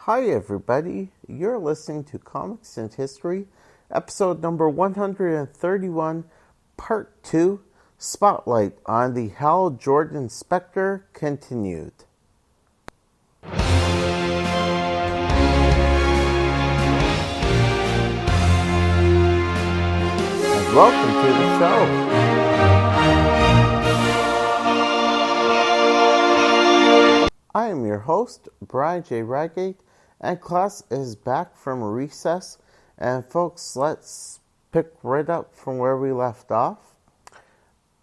Hi everybody, you're listening to Comics and History, episode number 131, part 2, Spotlight on the Hal Jordan Spectre continued. And welcome to the show. I am your host, Brian J. Ragate, and class is back from recess. And folks, let's pick right up from where we left off. I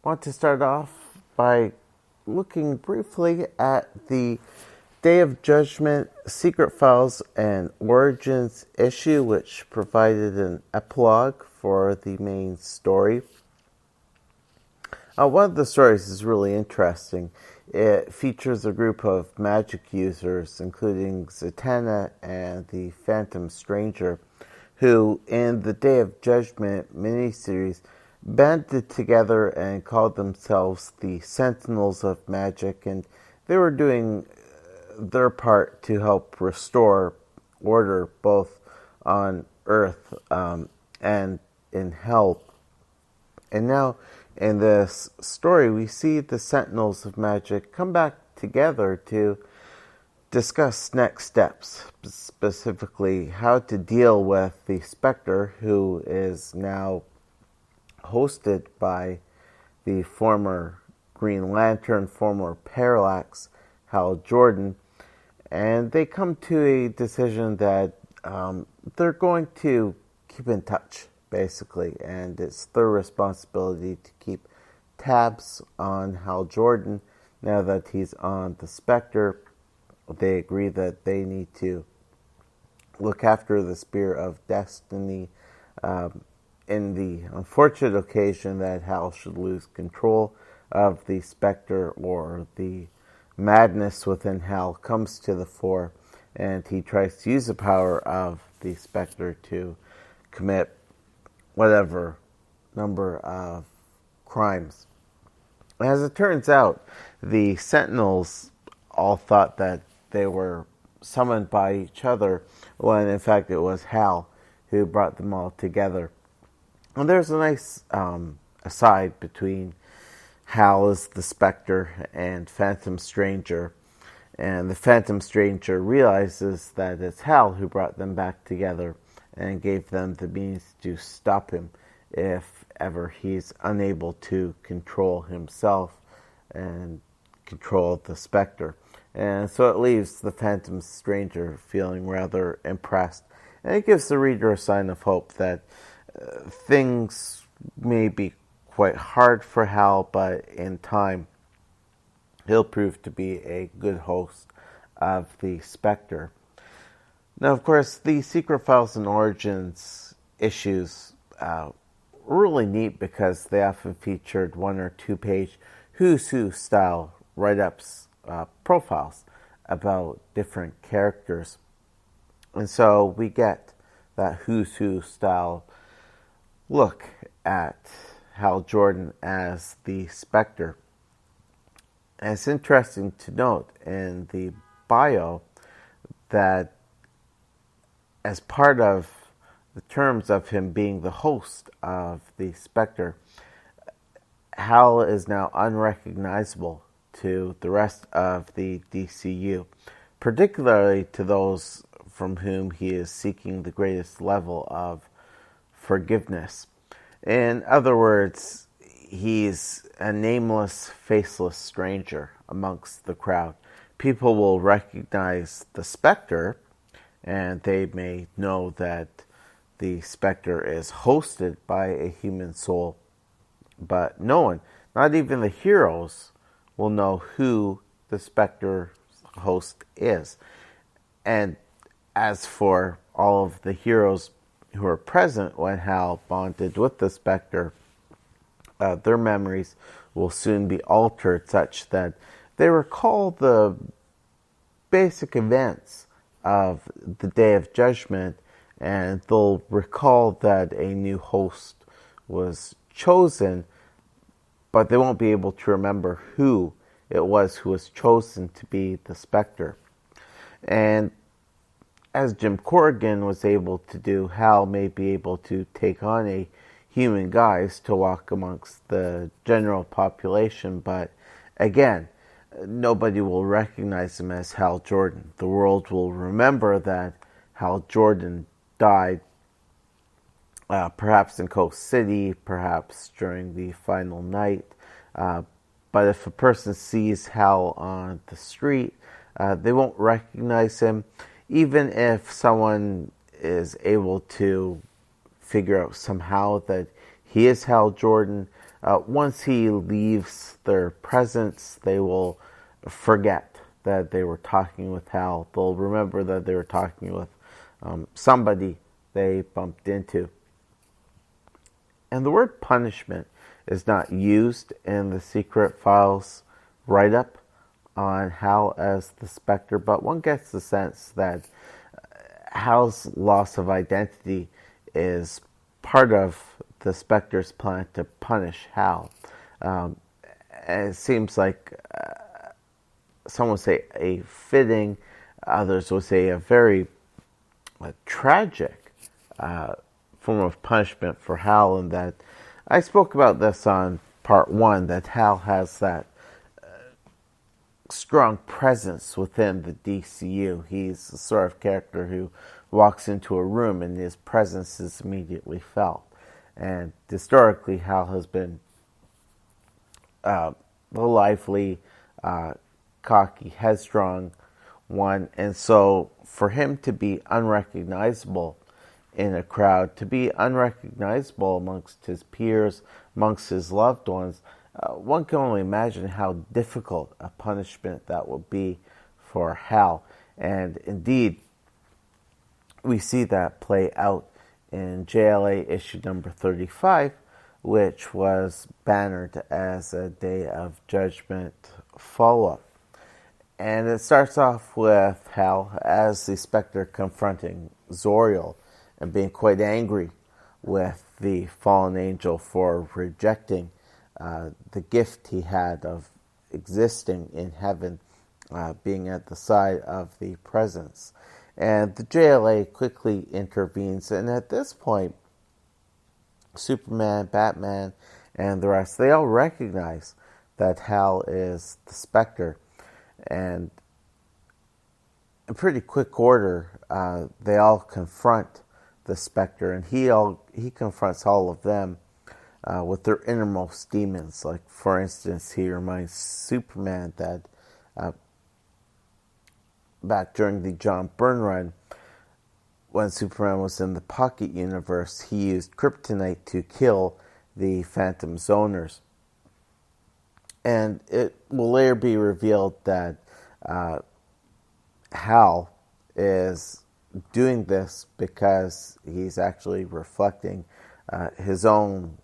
want to start off by looking briefly at the Day of Judgment Secret Files and Origins issue, which provided an epilogue for the main story. One of the stories is really interesting. It features a group of magic users, including Zatanna and the Phantom Stranger, who, in the Day of Judgment miniseries, banded together and called themselves the Sentinels of Magic, and they were doing their part to help restore order both on Earth and in Hell. And now, in this story, we see the Sentinels of Magic come back together to discuss next steps, specifically how to deal with the Spectre, who is now hosted by the former Green Lantern, former Parallax, Hal Jordan, and they come to a decision that they're going to keep in touch, basically, and it's their responsibility to keep tabs on Hal Jordan now that he's on the Spectre. They agree that they need to look after the Spear of Destiny in the unfortunate occasion that Hal should lose control of the Spectre, or the madness within Hal comes to the fore, and he tries to use the power of the Spectre to commit whatever number of crimes. As it turns out, the Sentinels all thought that they were summoned by each other, when in fact it was Hal who brought them all together. And there's a nice aside between Hal as the Spectre and Phantom Stranger, and the Phantom Stranger realizes that it's Hal who brought them back together and gave them the means to stop him if ever he's unable to control himself and control the Spectre. And so it leaves the Phantom Stranger feeling rather impressed. And it gives the reader a sign of hope that things may be quite hard for Hal, but in time he'll prove to be a good host of the Spectre. Now, of course, the Secret Files and Origins issues were really neat because they often featured 1 or 2 page Who's Who style write-ups, profiles about different characters. And so we get that Who's Who style look at Hal Jordan as the Spectre. And it's interesting to note in the bio that as part of the terms of him being the host of the Spectre, Hal is now unrecognizable to the rest of the DCU, particularly to those from whom he is seeking the greatest level of forgiveness. In other words, he's a nameless, faceless stranger amongst the crowd. People will recognize the Spectre, and they may know that the Spectre is hosted by a human soul, but no one, not even the heroes, will know who the Spectre's host is. And as for all of the heroes who were present when Hal bonded with the Spectre, their memories will soon be altered such that they recall the basic events of the Day of Judgment, and they'll recall that a new host was chosen, but they won't be able to remember who it was who was chosen to be the Spectre. And as Jim Corrigan was able to do, Hal may be able to take on a human guise to walk amongst the general population, but again, nobody will recognize him as Hal Jordan. The world will remember that Hal Jordan died perhaps in Coast City, perhaps during the final night. But if a person sees Hal on the street, they won't recognize him. Even if someone is able to figure out somehow that he is Hal Jordan, once he leaves their presence, they will forget that they were talking with Hal. They'll remember that they were talking with somebody they bumped into. And the word punishment is not used in the Secret Files write-up on Hal as the Spectre, but one gets the sense that Hal's loss of identity is part of the Spectre's plan to punish Hal. And it seems like some would say a fitting, others would say a very tragic form of punishment for Hal, and that I spoke about this on part 1, that Hal has that strong presence within the DCU. He's the sort of character who walks into a room and his presence is immediately felt. And historically, Hal has been the lively, cocky, headstrong one. And so for him to be unrecognizable in a crowd, to be unrecognizable amongst his peers, amongst his loved ones, one can only imagine how difficult a punishment that will be for Hal. And indeed, we see that play out in JLA issue number 35, which was bannered as a Day of Judgment follow-up. And it starts off with Hal as the Spectre confronting Zoriel and being quite angry with the fallen angel for rejecting the gift he had of existing in heaven, being at the side of the presence. And the JLA quickly intervenes, and at this point, Superman, Batman, and the rest, they all recognize that Hal is the Spectre. And in pretty quick order, they all confront the Spectre, and he confronts all of them with their innermost demons. Like, for instance, he reminds Superman that back during the John Byrne run, when Superman was in the Pocket Universe, he used kryptonite to kill the Phantom Zoners. And it will later be revealed that Hal is doing this because he's actually reflecting his own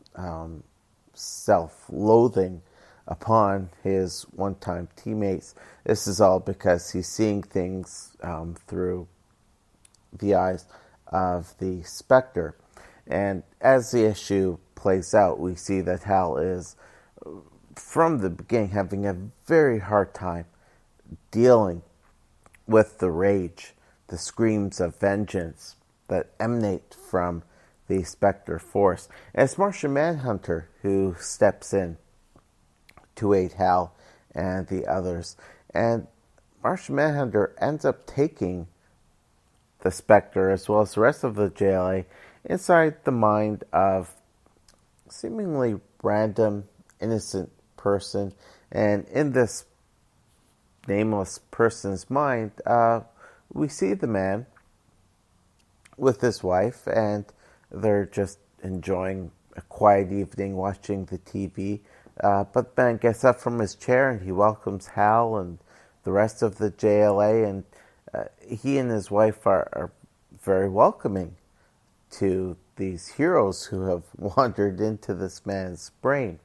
self-loathing upon his one-time teammates. This is all because he's seeing things through the eyes of the Spectre. And as the issue plays out, we see that Hal is, from the beginning, having a very hard time dealing with the rage, the screams of vengeance that emanate from the Spectre force. And it's Martian Manhunter who steps in to aid Hal and the others. And Martian Manhunter ends up taking the Spectre, as well as the rest of the JLA, inside the mind of seemingly random, innocent person. And in this nameless person's mind, we see the man with his wife, and they're just enjoying a quiet evening watching the TV. But the man gets up from his chair and he welcomes Hal and the rest of the JLA, and he and his wife are very welcoming to these heroes who have wandered into this man's brain.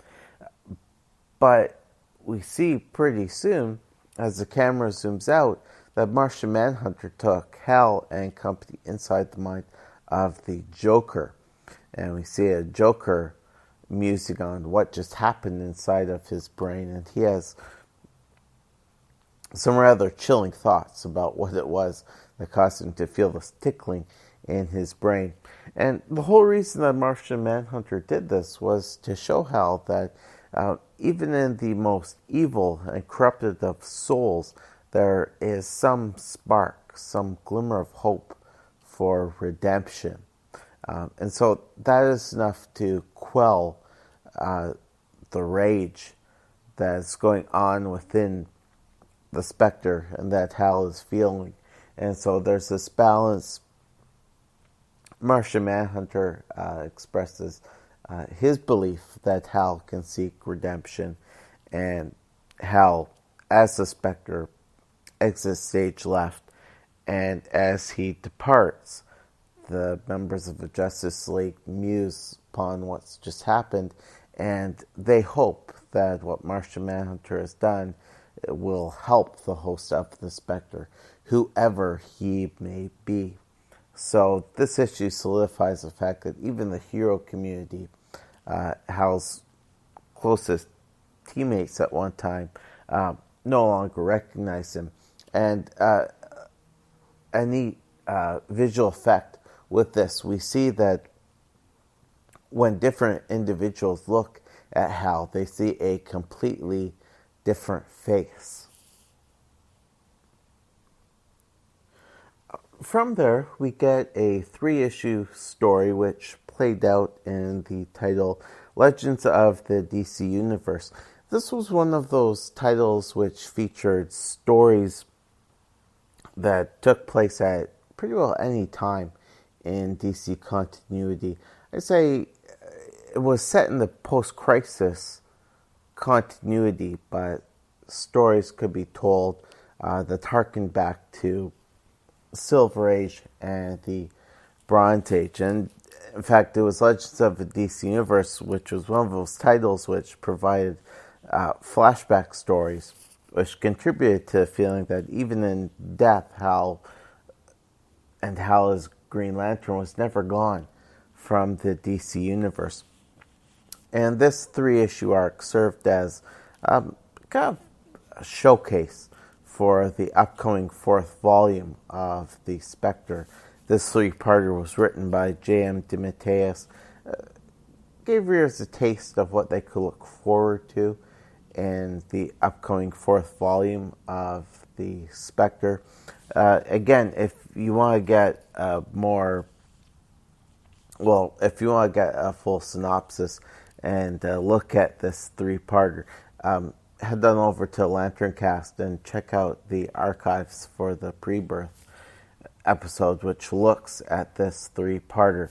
But we see pretty soon, as the camera zooms out, that Martian Manhunter took Hal and company inside the mind of the Joker. And we see a Joker musing on what just happened inside of his brain. And he has some rather chilling thoughts about what it was that caused him to feel this tickling in his brain. And the whole reason that Martian Manhunter did this was to show Hal that even in the most evil and corrupted of souls, there is some spark, some glimmer of hope for redemption. And so that is enough to quell the rage that's going on within the Spectre and that Hal is feeling. And so there's this balance. Martian Manhunter expresses his belief that Hal can seek redemption, and Hal, as the Spectre, exits stage left, and as he departs, the members of the Justice League muse upon what's just happened, and they hope that what Martian Manhunter has done will help the host of the Spectre, whoever he may be. So this issue solidifies the fact that even the hero community, Hal's closest teammates at one time, no longer recognize him. And a neat visual effect with this, we see that when different individuals look at Hal, they see a completely different face. From there, we get a 3-issue story which played out in the title Legends of the DC Universe. This was one of those titles which featured stories that took place at pretty well any time in DC continuity. I'd say it was set in the post-crisis continuity, but stories could be told that harken back to Silver Age and the Bronze Age. And in fact, it was Legends of the DC Universe, which was one of those titles which provided flashback stories, which contributed to the feeling that even in death, Hal as Green Lantern was never gone from the DC Universe. And this 3-issue arc served as kind of a showcase for the upcoming 4th volume of the Spectre. This 3-parter was written by J.M. DeMatteis. Gave readers a taste of what they could look forward to in the upcoming 4th volume of the Spectre. Again, if you want to get if you want to get a full synopsis and look at this 3-parter, head on over to Lanterncast and check out the archives for the pre-birth episode, which looks at this 3-parter.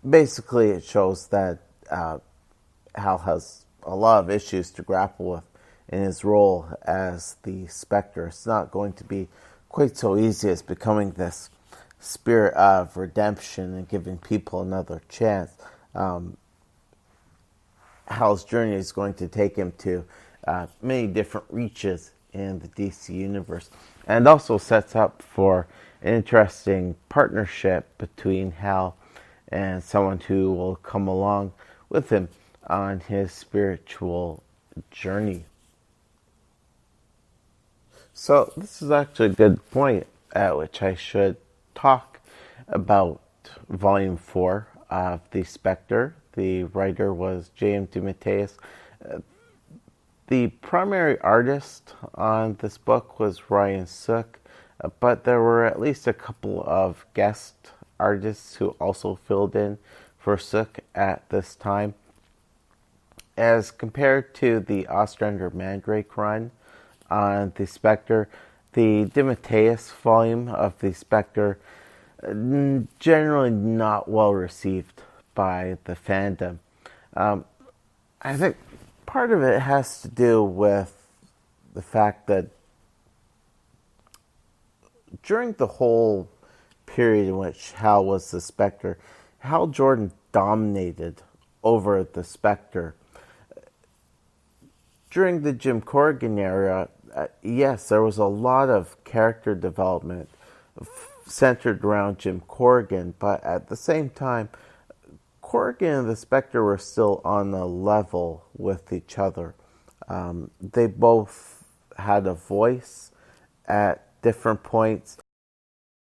Basically, it shows that Hal has a lot of issues to grapple with in his role as the Spectre. It's not going to be quite so easy as becoming this spirit of redemption and giving people another chance. Hal's journey is going to take him to many different reaches in the DC Universe, and also sets up for an interesting partnership between Hal and someone who will come along with him on his spiritual journey. So this is actually a good point at which I should talk about Volume 4 of The Spectre. The writer was J.M. DeMatteis. The primary artist on this book was Ryan Sook, but there were at least a couple of guest artists who also filled in for Sook at this time. As compared to the Ostrander Mandrake run on The Spectre, the DeMatteis volume of The Spectre generally not well received by the fandom. I think part of it has to do with the fact that during the whole period in which Hal was the Spectre, Hal Jordan dominated over the Spectre. During the Jim Corrigan era, yes, there was a lot of character development centered around Jim Corrigan, but at the same time, Corrigan and the Spectre were still on a level with each other. They both had a voice at different points.